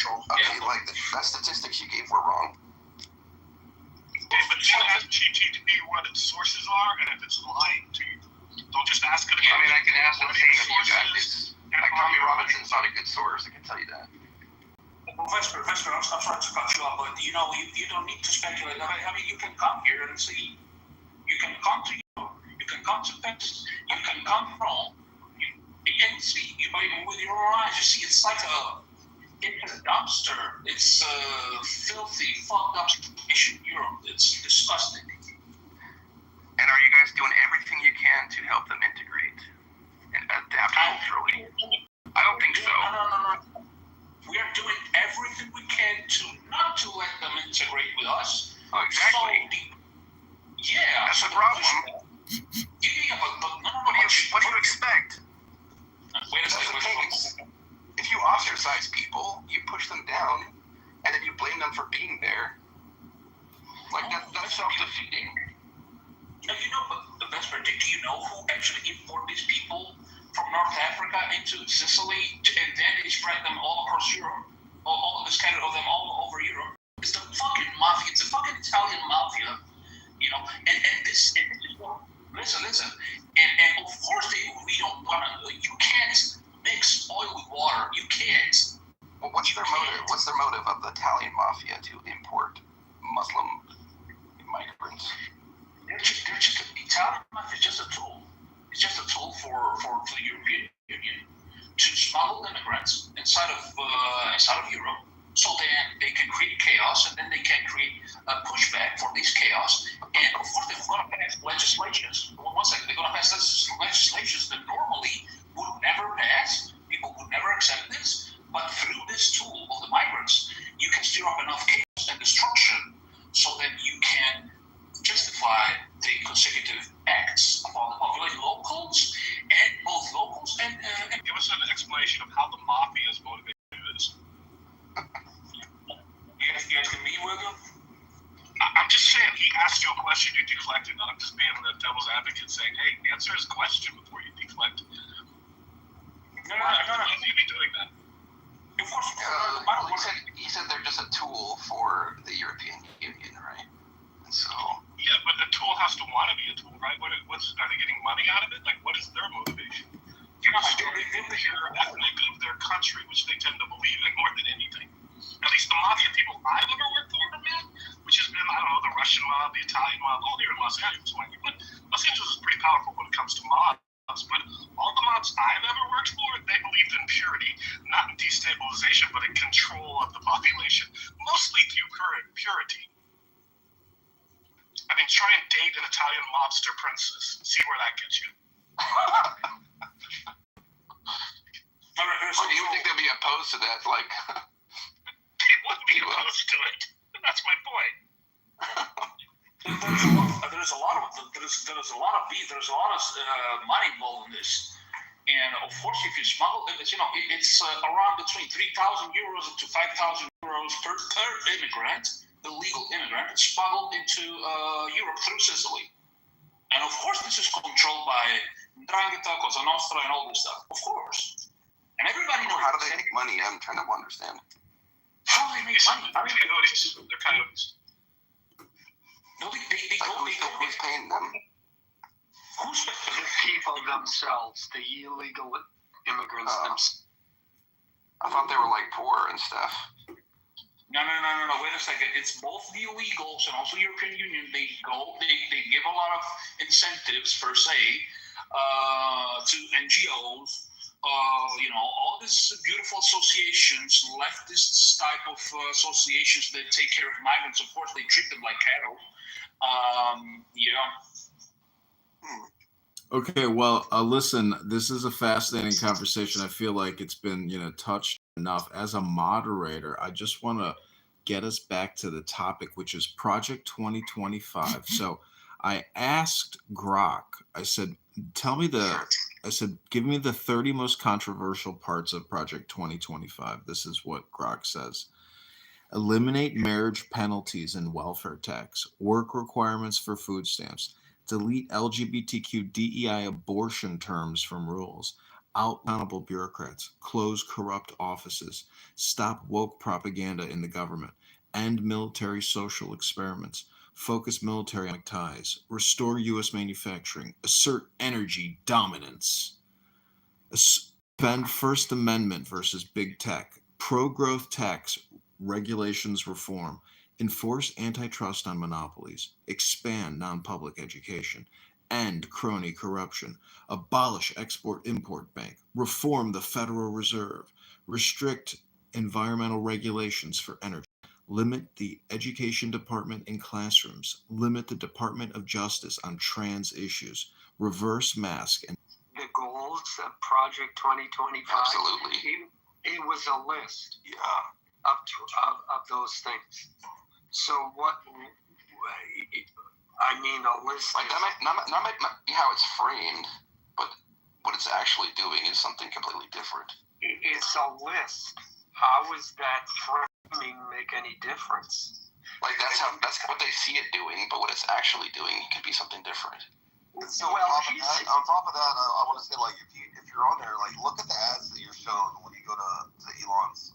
control. Okay, like that statistics you gave were wrong. Yeah, but you ask GTP what its sources are, and if it's lying to you, don't just ask it again. I mean, I can ask them saying that you guys. Like Tommy Robinson's not a good source. I can tell you that. Well, Vesper, I'm sorry to cut you off, but you don't need to speculate. I mean, you can come here and see. You can come to you can come to Texas. You can come from. You can see with your own eyes. You see, it's like it's a dumpster. It's a filthy, fucked up situation in Europe. It's disgusting. And are you guys doing everything you can to help them integrate and adapt culturally? I don't think so. No. We are doing everything we can not to let them integrate with us. Oh, exactly. That's the problem. Yeah, but no. What do you expect? Wait a second. If you ostracize people, you push them down, and then you blame them for being there. Like that's self-defeating. No, but the best part, do you know who actually import these people from North Africa into Sicily, and then they spread them all across Europe, all scattered of them all over Europe? It's the fucking mafia. It's the fucking Italian mafia, And this. Listen. And of course we don't wanna. You can't mix oil with water. You can't. Well, what's their motive? What's their motive of the Italian mafia to import Muslim migrants? They're just Italian mafia is just a tool. It's just a tool for the European Union to smuggle immigrants inside of Europe, so then they can create chaos, and then they can create a pushback for this chaos. And of course, they're going to pass legislations. One second, they're going to pass legislations that normally would never pass. People would never accept this. But through this tool of the migrants, you can stir up enough chaos and destruction so that you can justify the consecutive acts upon the populated locals and give us an explanation of how the mafia is motivated to do this. You asking me, William? I'm just saying, he asked you a question, you deflected, and I'm just being the devil's advocate saying, hey, answer his question before you deflect. No. You be doing that. Of course, he said they're just a tool for the European Union, right? So. Yeah, but the tool has to want to be a tool, right? Are they getting money out of it? Like, what is their motivation? You're the pure ethnic of their country, which they tend to believe in more than anything. At least the mafia people I've ever worked for, man, which has been, I don't know, the Russian mob, the Italian mob, all here in Los Angeles. But Los Angeles is pretty powerful when it comes to mobs. But all the mobs I've ever worked for, they believed in purity, not in destabilization, but in control of the population, mostly through purity. I mean, try and date an Italian mobster princess. See where that gets you. So you think they'll be opposed to that? Like, they would be opposed to it. That's my point. There's a lot of money involved in this, and of course, if you smuggle it, it's around between 3,000 euros to 5,000 euros per immigrant. The legal immigrant smuggled into Europe through Sicily. And of course, this is controlled by Ndrangheta, Cosa Nostra, and all this stuff. Of course. And everybody knows. How do they make money? I'm trying to understand. How do they make money? They're coyotes. No, they go. Who's paying them? Who's the people themselves, the illegal immigrants themselves? I thought they were like poor and stuff. No. Wait a second. It's both the illegals and also European Union. They give a lot of incentives per se to NGOs. All these beautiful associations, leftist type of associations that take care of migrants. Of course, they treat them like cattle. Okay, well, listen, this is a fascinating conversation. I feel like it's been, touched enough. As a moderator, I just want to get us back to the topic, which is Project 2025. So I asked Grok, I said, give me the 30 most controversial parts of Project 2025. This is what Grok says. Eliminate marriage penalties and welfare tax, work requirements for food stamps, delete LGBTQ DEI abortion terms from rules, out accountable bureaucrats, close corrupt offices, stop woke propaganda in the government, end military social experiments, focus military economic ties, restore U.S. manufacturing, assert energy dominance, defend First Amendment versus big tech, pro growth tax regulations reform, enforce antitrust on monopolies, expand non public education, end crony corruption, abolish Export Import Bank, reform the Federal Reserve, restrict environmental regulations for energy, limit the education department in classrooms, limit the Department of Justice on trans issues, reverse mask and The goals of Project 2025. Absolutely. It was a list Yeah. of those things. So what? I mean, a list. Like that might not be how it's framed, but what it's actually doing is something completely different. It's a list. How does that framing make any difference? Like that's what they see it doing, but what it's actually doing could be something different. So on top of that, I want to say, like, if you're on there, like, look at the ads that you're shown when you go to Elon's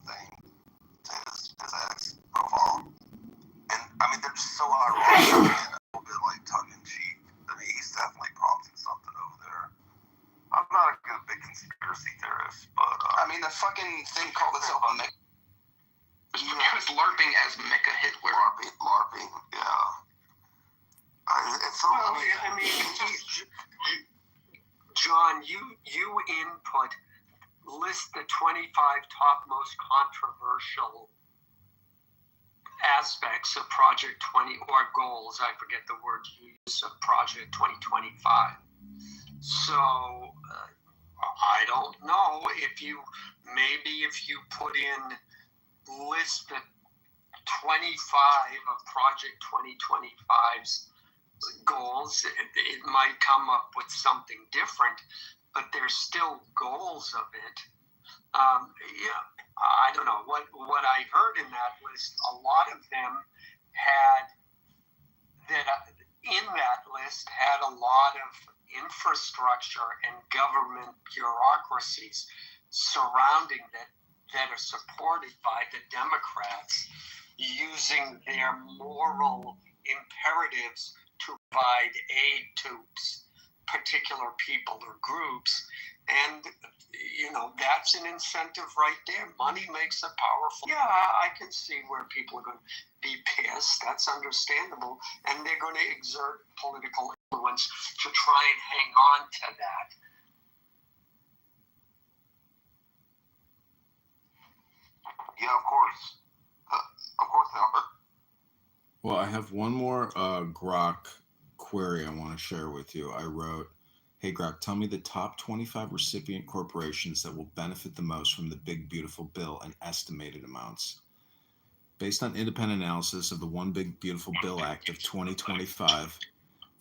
thing, to his X profile, and I mean they're just so ironic and a little bit like tongue in cheek. I mean, he's definitely prompting something over there. I'm not a big conspiracy theorist, but I mean the fucking thing called itself a Mecha. It was LARPing as Mecha Hitler. LARPing, yeah. It's so. Well, I mean, John, you input list the 25 top most controversial aspects of Project 20 or goals. I forget the word you use of Project 2025. So I don't know if you put in list the 25 of Project 2025's goals, it might come up with something different, but there's still goals of it. Yeah, I don't know what I heard in that list. A lot of them had a lot of infrastructure and government bureaucracies surrounding that are supported by the Democrats using their moral imperatives to provide aid to particular people or groups. And, that's an incentive right there. Money makes it powerful. Yeah, I can see where people are going to be pissed. That's understandable. And they're going to exert political influence to try and hang on to that. Yeah, of course. Of course they are. Well, I have one more Grok query I want to share with you. I wrote, hey Grok, tell me the top 25 recipient corporations that will benefit the most from the Big Beautiful Bill and estimated amounts. Based on independent analysis of the One Big Beautiful Bill Act of 2025,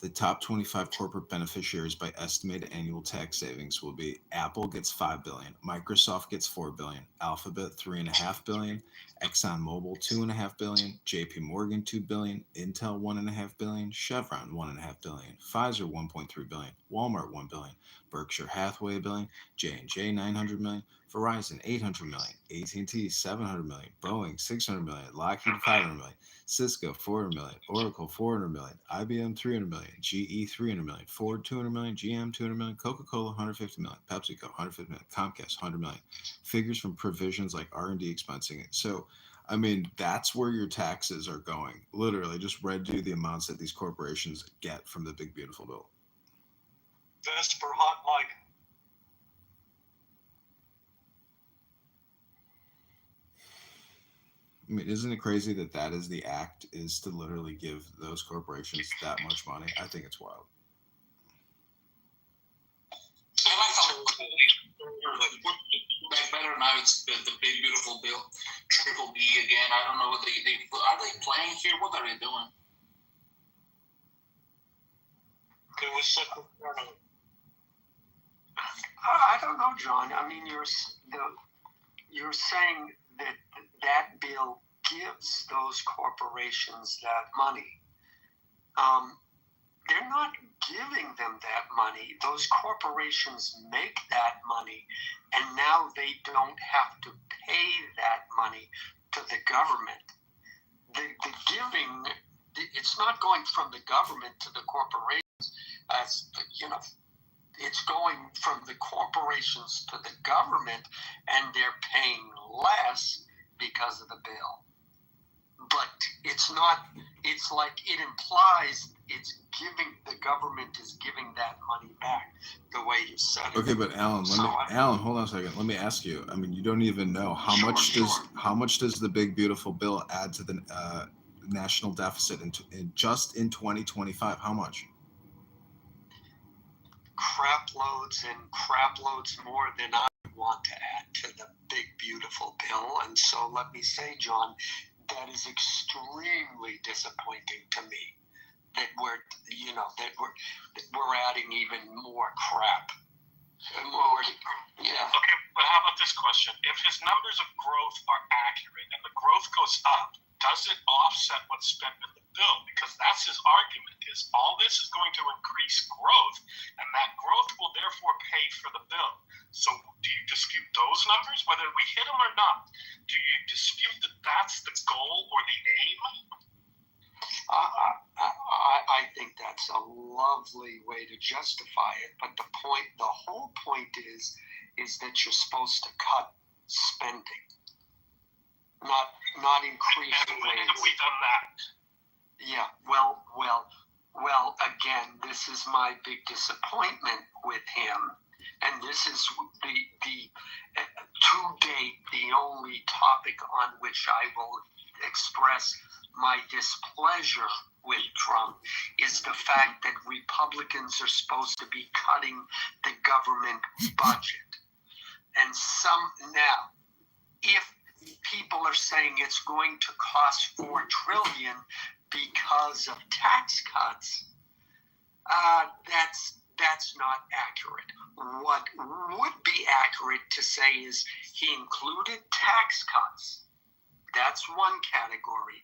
the top 25 corporate beneficiaries by estimated annual tax savings will be Apple gets $5 billion, Microsoft gets $4 billion, Alphabet $3.5 billion, ExxonMobil $2.5 billion, JP Morgan $2 billion, Intel $1.5 billion, Chevron $1.5 billion, Pfizer $1.3 billion, Walmart $1 billion, Berkshire Hathaway $1 billion, J&J $900 million, Verizon $800 million, AT&T $700 million, Boeing $600 million, Lockheed $500 million, Cisco $400 million, Oracle $400 million, IBM $300 million, GE $300 million, Ford $200 million, GM $200 million, Coca-Cola $150 million, PepsiCo $150 million, Comcast $100 million. Figures from provisions like R&D expensing it. So, I mean, that's where your taxes are going. Literally, just read you the amounts that these corporations get from the Big Beautiful Bill. Vesper Hot Mike. I mean, isn't it crazy that is the act, is to literally give those corporations that much money? I think it's wild. I like how back better now. It's the Big Beautiful Bill, Triple B again. I don't know what they are they playing here. What are they doing? It was such a I don't know, John. I mean, you're saying that bill gives those corporations that money. They're not giving them that money. Those corporations make that money, and now they don't have to pay that money to the government. The giving, it's not going from the government to the corporations, as it's going from the corporations to the government, and they're paying less because of the bill. But it's not, it's like it implies it's giving, the government is giving that money back the way you said it. Okay, but Alan, Alan, hold on a second. Let me ask you. I mean, you don't even know how much does the big beautiful bill add to the national deficit in just in 2025? How much? Crap loads more than I want to add to the big beautiful bill. And so let me say, John, that is extremely disappointing to me that we're adding even more crap. Yeah. Okay, but how about this question? If his numbers of growth are accurate and the growth goes up, does it offset what's spent in the bill? Because that's his argument, is all this is going to increase growth, and that growth will therefore pay for the bill. So do you dispute those numbers, whether we hit them or not? Do you dispute that that's the goal or the aim? I think that's a lovely way to justify it, but the whole point is that you're supposed to cut spending, not increase and when have we done that? Yeah, well, again, this is my big disappointment with him, and this is to date the only topic on which I will express my displeasure with Trump is the fact that Republicans are supposed to be cutting the government budget. And now, if people are saying it's going to cost $4 trillion because of tax cuts, that's not accurate. What would be accurate to say is he included tax cuts. That's one category.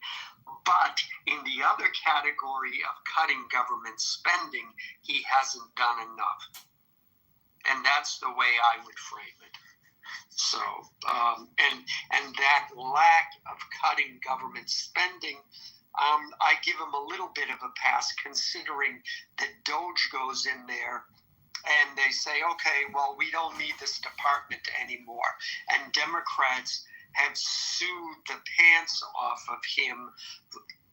But in the other category of cutting government spending, he hasn't done enough. And that's the way I would frame it. So, and that lack of cutting government spending, I give him a little bit of a pass, considering that Doge goes in there and they say, okay, well, we don't need this department anymore. And Democrats have sued the pants off of him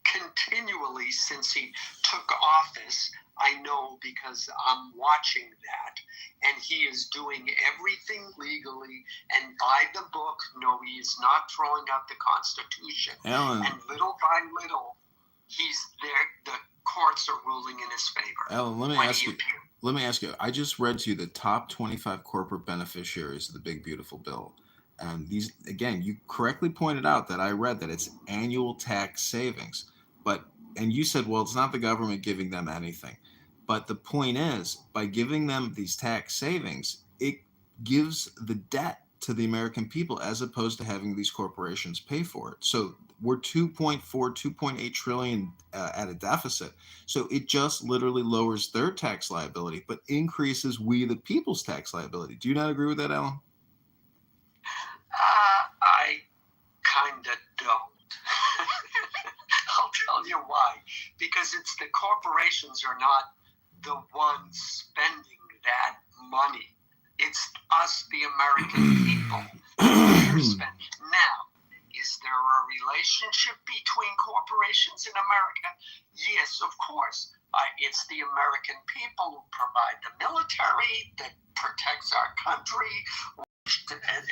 continually since he took office. I know because I'm watching that, and he is doing everything legally and by the book. No, he is not throwing out the Constitution. Alan. And little by little, he's there. The courts are ruling in his favor. Alan, let me ask you. I just read to you the top 25 corporate beneficiaries of the Big Beautiful Bill. And these, again, you correctly pointed out that I read that it's annual tax savings. And you said, well, it's not the government giving them anything. But the point is, by giving them these tax savings, it gives the debt to the American people as opposed to having these corporations pay for it. So we're 2.8 trillion at a deficit. So it just literally lowers their tax liability, but increases we the people's tax liability. Do you not agree with that, Alan? I kind of don't. I'll tell you why. Because it's the corporations are not the ones spending that money. It's us, the American people. Now, is there a relationship between corporations in America? Yes, of course. It's the American people who provide the military that protects our country,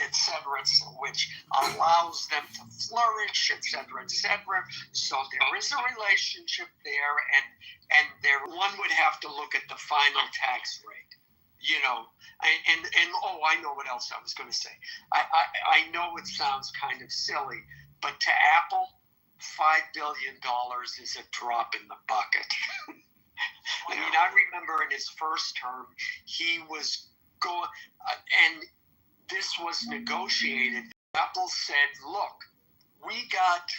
et cetera, which allows them to flourish, et cetera, et cetera. So there is a relationship there, and there one would have to look at the final tax rate, and I know what else I was going to say. I know it sounds kind of silly, but to Apple, $5 billion is a drop in the bucket. I mean, I remember in his first term, he was going, and this was negotiated. Apple said, look, we got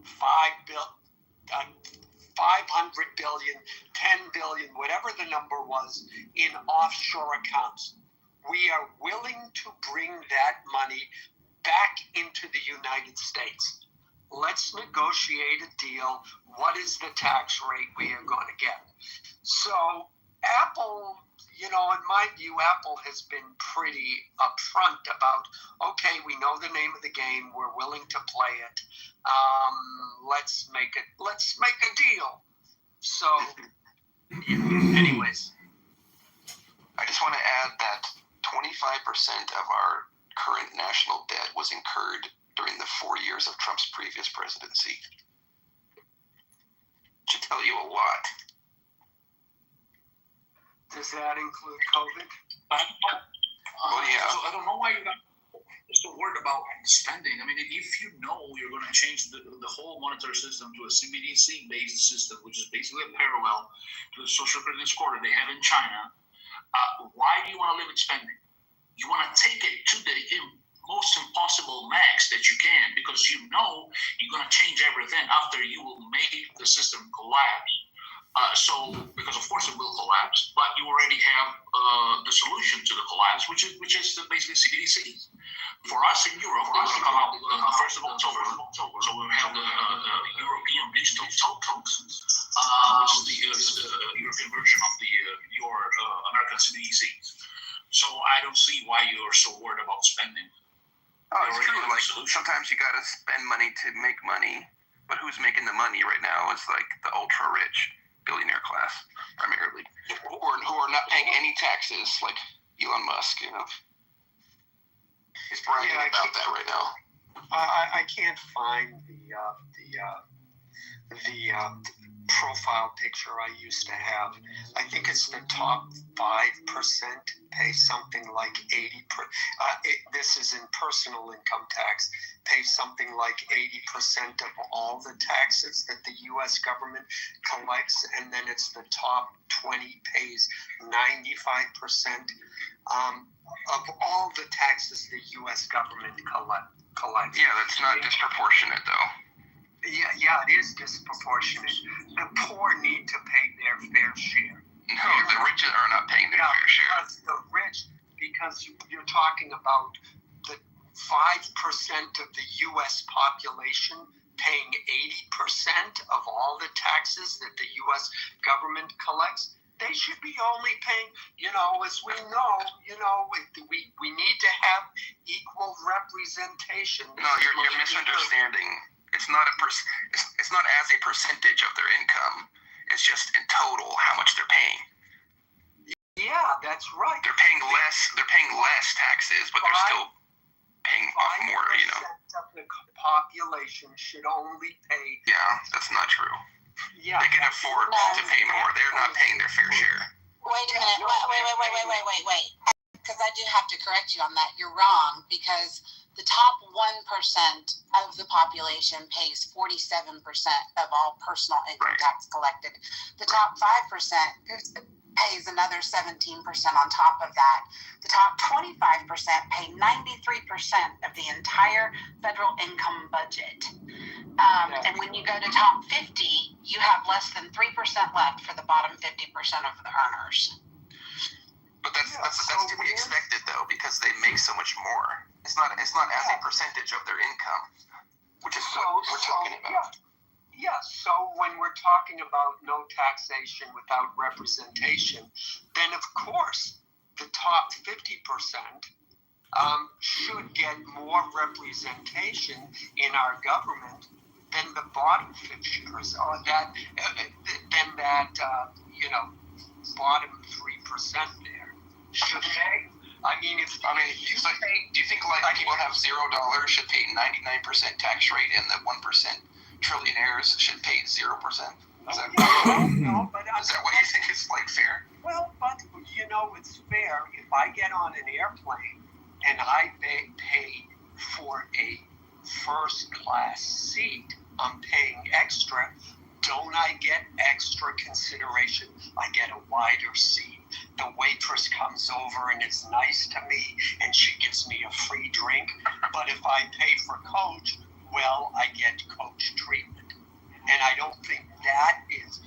$500 billion to 10 billion, whatever the number was, in offshore accounts. We are willing to bring that money back into the United States. Let's negotiate a deal. What is the tax rate we are going to get? So Apple, in my view, Apple has been pretty upfront about, okay, we know the name of the game. We're willing to play it. Let's make a deal. So, anyways. I just want to add that 25% of our current national debt was incurred during the 4 years of Trump's previous presidency. Should tell you a lot. Does that include COVID? Well, yeah. So I don't know why you got so worried about spending. I mean, if you know you're going to change the whole monetary system to a CBDC-based system, which is basically a parallel to the social credit score that they have in China, why do you want to limit spending? You want to take it to the most impossible max that you can, because you're going to change everything after you will make the system collapse. Because of course it will collapse, but you already have the solution to the collapse, which is basically CBDCs. For us in Europe, we're going to come out on the 1st of October. So we'll have the European digital tokens, which is the European version of your American CBDCs. So I don't see why you're so worried about spending. Oh, it's true. Like sometimes you gotta spend money to make money, but who's making the money right now is like the ultra rich billionaire class primarily, who are not paying any taxes, like Elon Musk. He's bragging about that right now. I can't find the profile picture I used to have. I think it's the top 5% pay something like 80%. This is in personal income tax. Pay something like 80% of all the taxes that the U.S. government collects, and then it's the top 20 pays 95% of all the taxes the U.S. government collects. Yeah, that's not disproportionate though. Yeah, it is disproportionate. The poor need to pay their fair share. No, the rich are not paying their fair share. Because you're talking about the 5% of the U.S. population paying 80% of all the taxes that the U.S. government collects. They should be only paying, as we know, we need to have equal representation. No, you're misunderstanding. It's not it's not as a percentage of their income. It's just in total how much they're paying. Yeah, that's right. They're paying less taxes, but they're still paying off more. 5% of the population should only pay. Yeah, that's not true. Yeah, they can afford to pay more. They're not paying their fair share. Wait a minute. Wait. Because I do have to correct you on that. You're wrong, because the top 1% of the population pays 47% of all personal income tax collected. The top 5% pays another 17% on top of that. The top 25% pay 93% of the entire federal income budget. And when you go to top 50, you have less than 3% left for the bottom 50% of the earners. But that's to be expected though, because they make so much more. It's not as a percentage of their income, which is what we're talking about. Yeah, so when we're talking about no taxation without representation, then of course the top 50% should get more representation in our government than the bottom 50%, or than that bottom 3% there. Should they? do you think like people have $0 should pay 99% tax rate and the 1% trillionaires should pay 0%? Is that what you think is like fair? Well, but it's fair. If I get on an airplane and I pay for a first class seat, I'm paying extra. Don't I get extra consideration? I get a wider seat. The waitress comes over and is nice to me and she gives me a free drink. But if I pay for coach, well, I get coach treatment. And I don't think that is,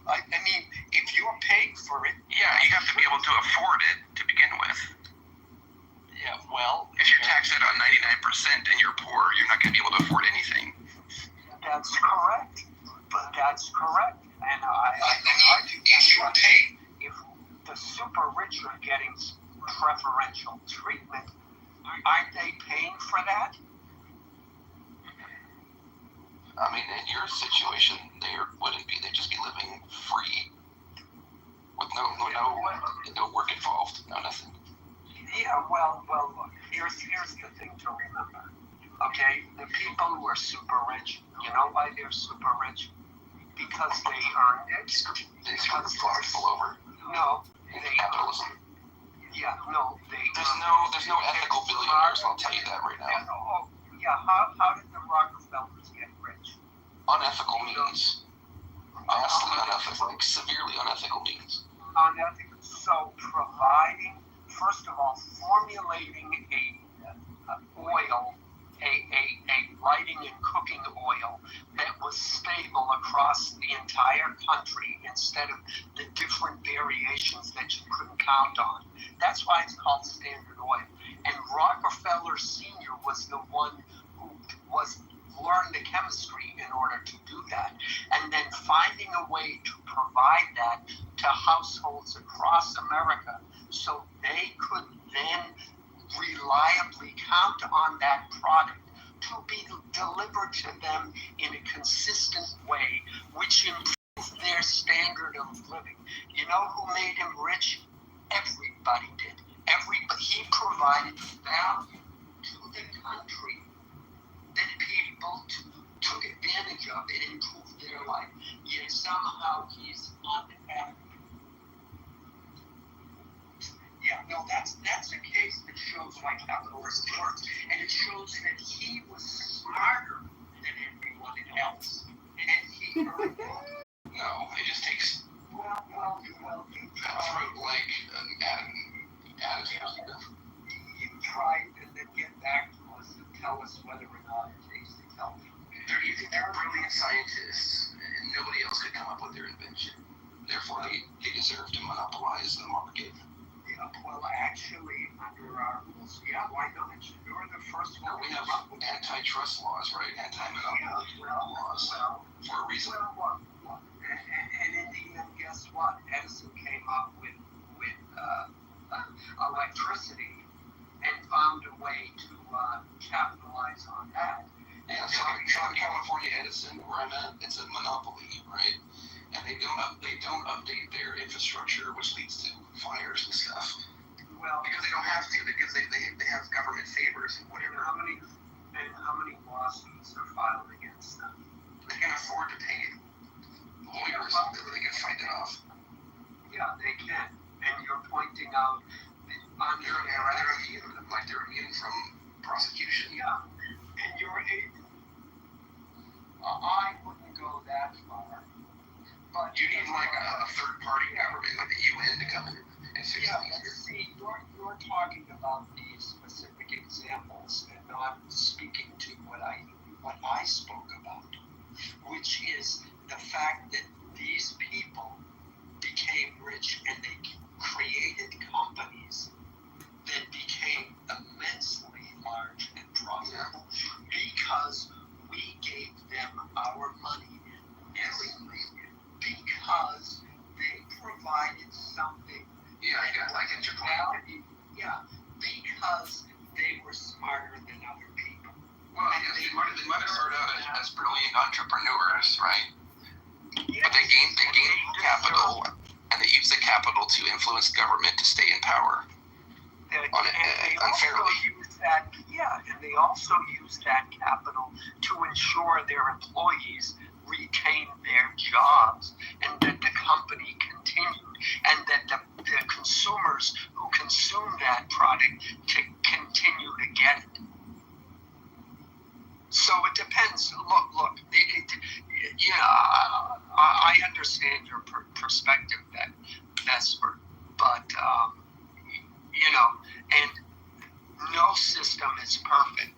I mean, if you're paying for it, Yeah, you have to be able to afford it to begin with. Yeah, well, If you're taxed at on 99% and you're poor, you're not going to be able to afford anything. that's correct. But that's correct. And I can argue that. if you're paid, If the super rich are getting preferential treatment, aren't they paying for that? I mean, in your situation, they wouldn't be. They'd just be living free with no work involved, no nothing. Yeah, well, look, here's the thing to remember. Okay, the people who are super rich, you know why they're super rich? Because they earned it. They screw people over. No, In they capitalism. Yeah, no, they. There's no ethical billionaires. I'll tell you that right Yeah, now. how did the Rockefellers get rich? Unethical means. Vastly unethical, like severely unethical means. Unethical. So providing, first of all, formulating a oil, a lighting and cooking oil that was stable across the entire country instead of the different variations that you couldn't count on. That's why it's called Standard Oil. And Rockefeller Sr. was the one who learned the chemistry in order to do that. And then finding a way to provide that to households across America so they could then reliably count on that product to be delivered to them in a consistent way, which improved their standard of living. You know who made him rich? Everybody did. He provided value to the country that people took advantage of. It improved their life. Yet somehow he's unhappy. Yeah, no, that's a case that shows why capitalism works, and it shows that he was smarter than everyone else, and he earned it. No, it just takes Well, cutthroat like attitude. you try to get back to us and tell us whether or not it tastes healthy. They're brilliant scientists, and nobody else could come up with their invention. Therefore, they deserve to monopolize the market. Yeah, well, actually, under our rules, yeah, why not? You're the first one. We have antitrust laws, right? Anti-monopoly laws for a reason. Well, and in the end, guess what? Edison came up with electricity and found a way to capitalize on that. Yeah, Southern California Edison, where I'm at, it's a monopoly, right? And they don't update their infrastructure, which leads to fires and stuff. Well, because they don't have to, because they have government favors and whatever. How many lawsuits are filed against them? They can afford to pay lawyers so they can fight it off. Yeah, they can. And you're pointing out they're immune from prosecution. Yeah, and I wouldn't go that far. But you need like a third-party government, like the UN, to come in and fix things. See, you're talking about these specific examples and not speaking to what I spoke about, which is the fact that these people became rich and they created companies that became immensely large and profitable because we gave them our money willingly. Because they provided something. Yeah, I get your point. Yeah, because they were smarter than other people. Well, they might have started out as brilliant entrepreneurs, right? Yes. But they gained capital, and they used the capital to influence government to stay in power unfairly. And they also used that capital to ensure their employees retain their jobs and that the company continued and that the consumers who consume that product to continue to get it. So it depends. Look. I understand your perspective, Vesper, but and no system is perfect.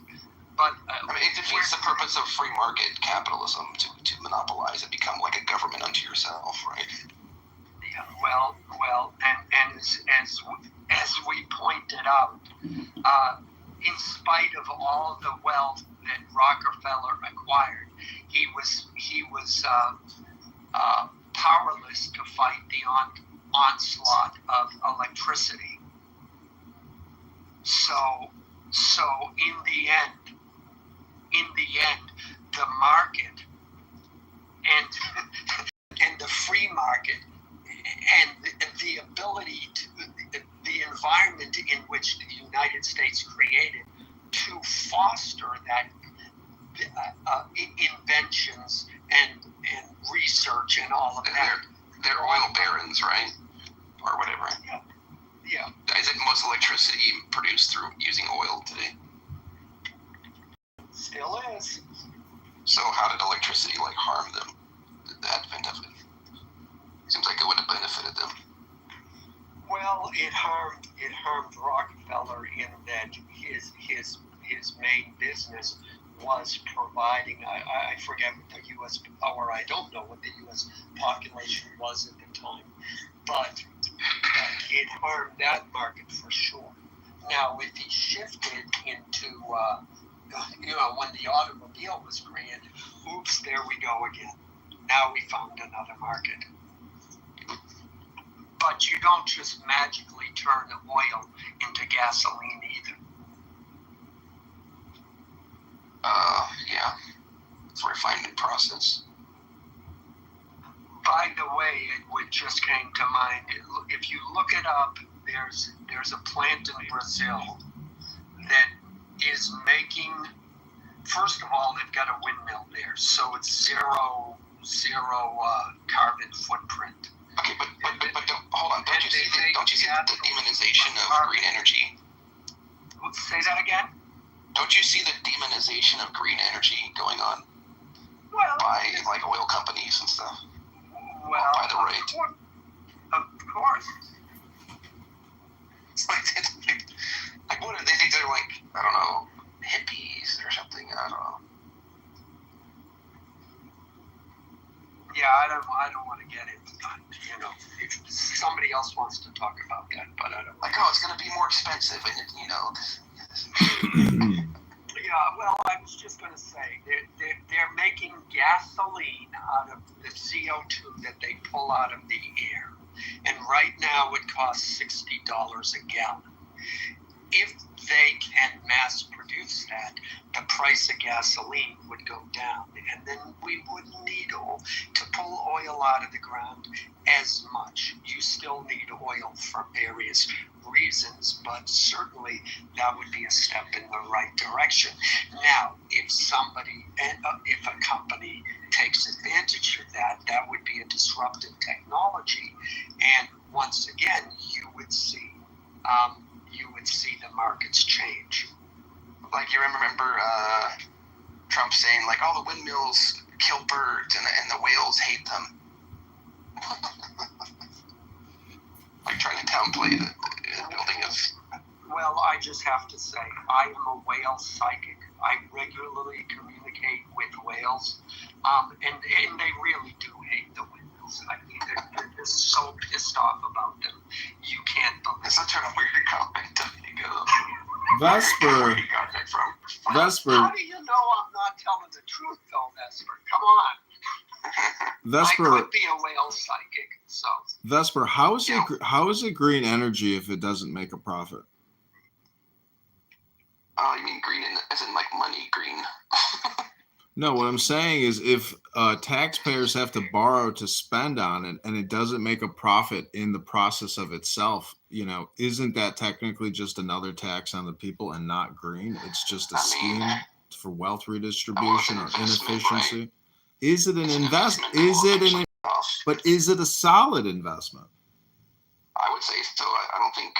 But I mean, defeats the purpose of free market capitalism to monopolize and become like a government unto yourself, right? Yeah, well, and as we pointed out, in spite of all the wealth that Rockefeller acquired, he was powerless to fight the onslaught of electricity. So in the end, the market and the free market and the ability to the environment in which the United States created to foster that inventions and research and all of that. They're oil barons, right? Or whatever. Yeah. Isn't most electricity produced through using oil today? Still is. So how did electricity harm them? The advent of it seems like it would have benefited them. Well, it harmed Rockefeller in that his main business was providing. I forget what the U.S. or I don't know what the U.S. population was at the time, but it harmed that market for sure. Now, if he shifted into when the automobile was created, oops, there we go again. Now we found another market. But you don't just magically turn oil into gasoline either. Yeah. It's a refinement process. By the way, it just came to mind. If you look it up, there's a plant in Brazil that is making. First of all, they've got a windmill there, so it's zero carbon footprint. Okay, but hold on. Don't you see the demonization of green energy? Say that again? Don't you see the demonization of green energy going on? Well, by oil companies and stuff. Well, by the rate. Of course. It's like what do they think they're I don't know, hippies or something? I don't know. Yeah, I don't want to get into that. If somebody else wants to talk about that, but I don't. It's going to be more expensive, Yeah, well, I was just going to say they're making gasoline out of the CO2 that they pull out of the air, and right now it costs $60 a gallon. If they can mass produce that, the price of gasoline would go down, and then we wouldn't need to pull oil out of the ground as much. You still need oil for various reasons, but certainly that would be a step in the right direction. Now, if a company takes advantage of that, that would be a disruptive technology, and once again, you would see the markets change. You remember Trump saying all the windmills kill birds and the whales hate them. Trying to downplay the building of. Well, I just have to say, I am a whale psychic. I regularly communicate with whales, and they really do hate the windmills. I mean, they're just so pissed off about them. You can't believe. It's such a weird comment. Vesper. How do you know I'm not telling the truth, though, Vesper? Come on. Vesper. I could be a whale psychic, so. Vesper, how is it green energy if it doesn't make a profit? You mean green as in money green? No, what I'm saying is if taxpayers have to borrow to spend on it and it doesn't make a profit in the process of itself, isn't that technically just another tax on the people and not green? It's just a scheme for wealth redistribution or inefficiency. Right? Is it an investment? But is it a solid investment? I would say so. I don't think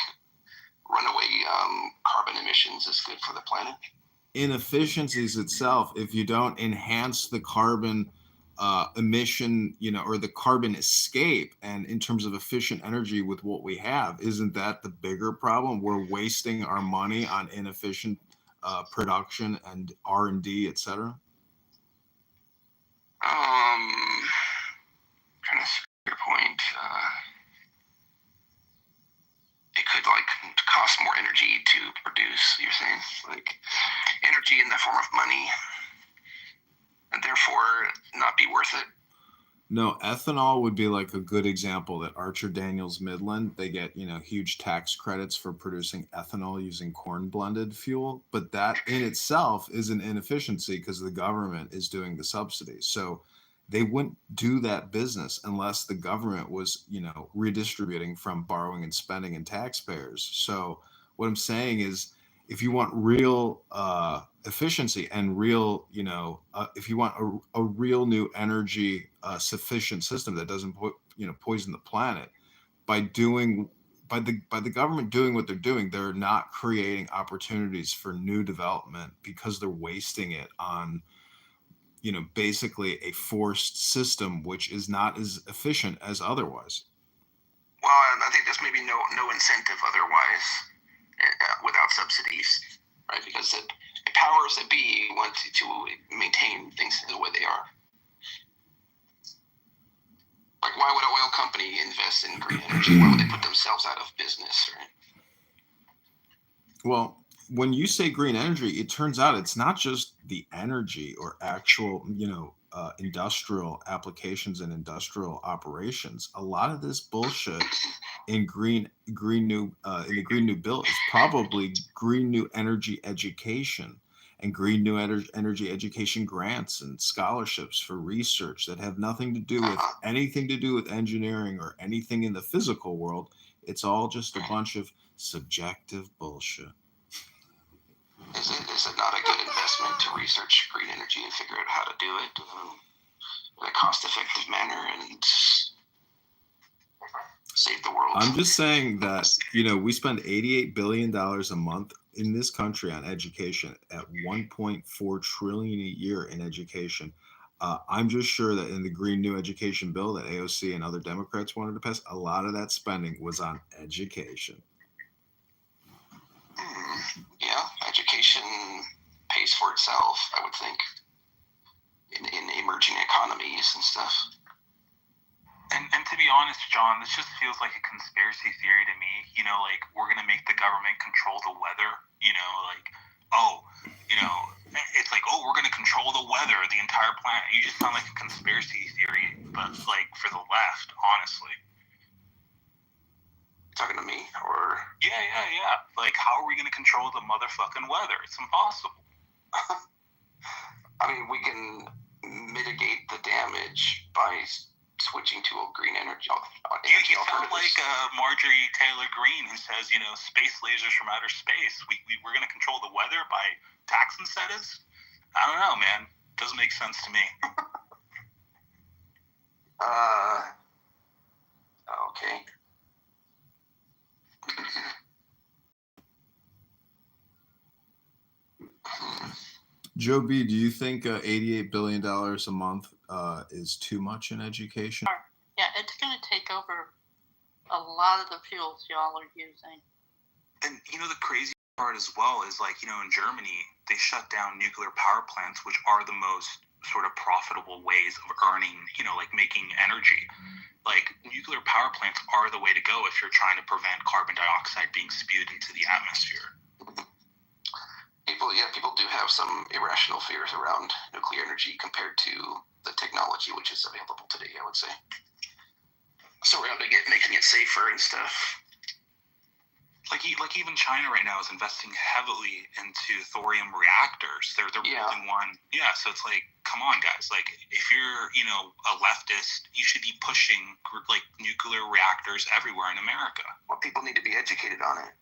runaway carbon emissions is good for the planet. Inefficiencies itself, if you don't enhance the carbon emission, or the carbon escape, and in terms of efficient energy with what we have, isn't that the bigger problem? We're wasting our money on inefficient production and R&D, etc.? Trying to see your point. It could like cost more energy to produce. You're saying like energy in the form of money, and therefore not be worth it. No, ethanol would be like a good example that Archer Daniels Midland, they get, huge tax credits for producing ethanol using corn blended fuel. But that in itself is an inefficiency because the government is doing the subsidies. So they wouldn't do that business unless the government was, redistributing from borrowing and spending and taxpayers. So what I'm saying is, if you want real efficiency and real, if you want a real new energy sufficient system that doesn't poison the planet, by the government doing what they're doing, they're not creating opportunities for new development because they're wasting it on basically a forced system which is not as efficient as otherwise. Well, I think there's maybe no incentive otherwise without subsidies, right? Because the powers that be want to maintain things the way they are. Like, why would an oil company invest in green energy? Why would they put themselves out of business, right? Well, when you say green energy, it turns out it's not just the energy or actual, industrial applications and industrial operations. A lot of this bullshit in the Green New Bill is probably green new energy education and green new energy education grants and scholarships for research that have nothing to do with anything to do with engineering or anything in the physical world. It's all just a bunch of subjective bullshit. Is it not a good investment to research green energy and figure out how to do it in a cost-effective manner and save the world? I'm just saying that, we spend $88 billion a month in this country on education at $1.4 trillion a year in education. I'm just sure that in the Green New Education Bill that AOC and other Democrats wanted to pass, a lot of that spending was on education. Yeah, education pays for itself, I would think, in emerging economies and stuff. And to be honest, John, this just feels like a conspiracy theory to me. We're going to make the government control the weather. It's like, we're going to control the weather, the entire planet. You just sound like a conspiracy theory, but for the left, honestly. Talking to me, or yeah. Like, how are we going to control the motherfucking weather? It's impossible. I mean, we can mitigate the damage by switching to a green energy. You sound like Marjorie Taylor Greene, who says, space lasers from outer space. We're going to control the weather by tax incentives. I don't know, man. Doesn't make sense to me. Okay. Joe B., do you think $88 billion a month is too much in education? Yeah, it's going to take over a lot of the fuels y'all are using. And, the crazy part as well is, in Germany, they shut down nuclear power plants, which are the most sort of profitable ways of earning, making energy. Nuclear power plants are the way to go if you're trying to prevent carbon dioxide being spewed into the atmosphere. People do have some irrational fears around nuclear energy compared to the technology which is available today, I would say. Surrounding it, making it safer and stuff. Even China right now is investing heavily into thorium reactors. They're building one. Yeah, so it's like, come on, guys. If you're, a leftist, you should be pushing nuclear reactors everywhere in America. Well, people need to be educated on it.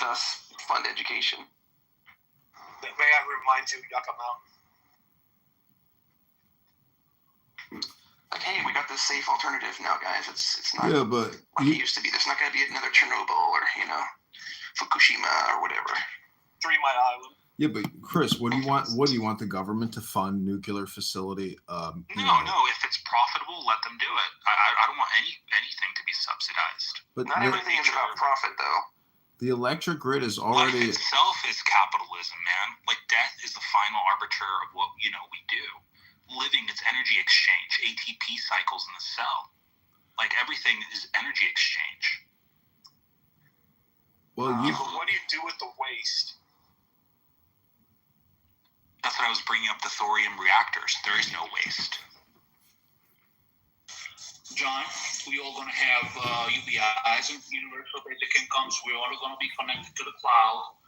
Thus, fund education. May I remind you, Yucca Mountain? Hey, we got this safe alternative now, guys. It's not but like it used to be. There's not going to be another Chernobyl or, Fukushima or whatever. 3 Mile Island. Yeah, but Chris, what do you want? What do you want the government to fund nuclear facility? No. If it's profitable, let them do it. I don't want anything to be subsidized. But not everything is about profit, though. The electric grid is Life already. itself is capitalism, man. Like death is the final arbiter of what we do. Living, it's energy exchange, ATP cycles in the cell. Like everything is energy exchange. Well, But what do you do with the waste? That's what I was bringing up, the thorium reactors. There is no waste. John, we all going to have UBIs and universal basic incomes. We're all going to be connected to the cloud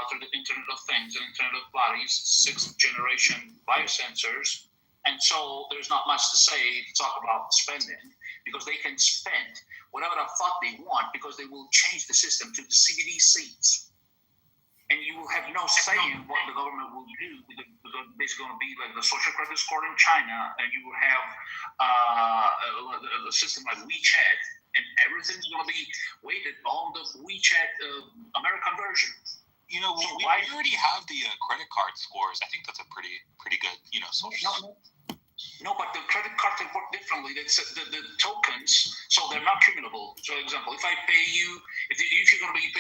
through the Internet of Things and Internet of Bodies, 6th generation biosensors. And so there's not much to say to talk about spending, because they can spend whatever the fuck they want, because they will change the system to the CBD seats. And you will have no say in what the government will do. Because basically going to be like the social credit score in China, and you will have a system like WeChat, and everything's going to be weighted on the WeChat American version. We already have the credit card scores. I think that's a pretty good, social. No, but the credit cards they work differently. It's the tokens, so they're not criminal. So, for example, if I pay you, if you're going to be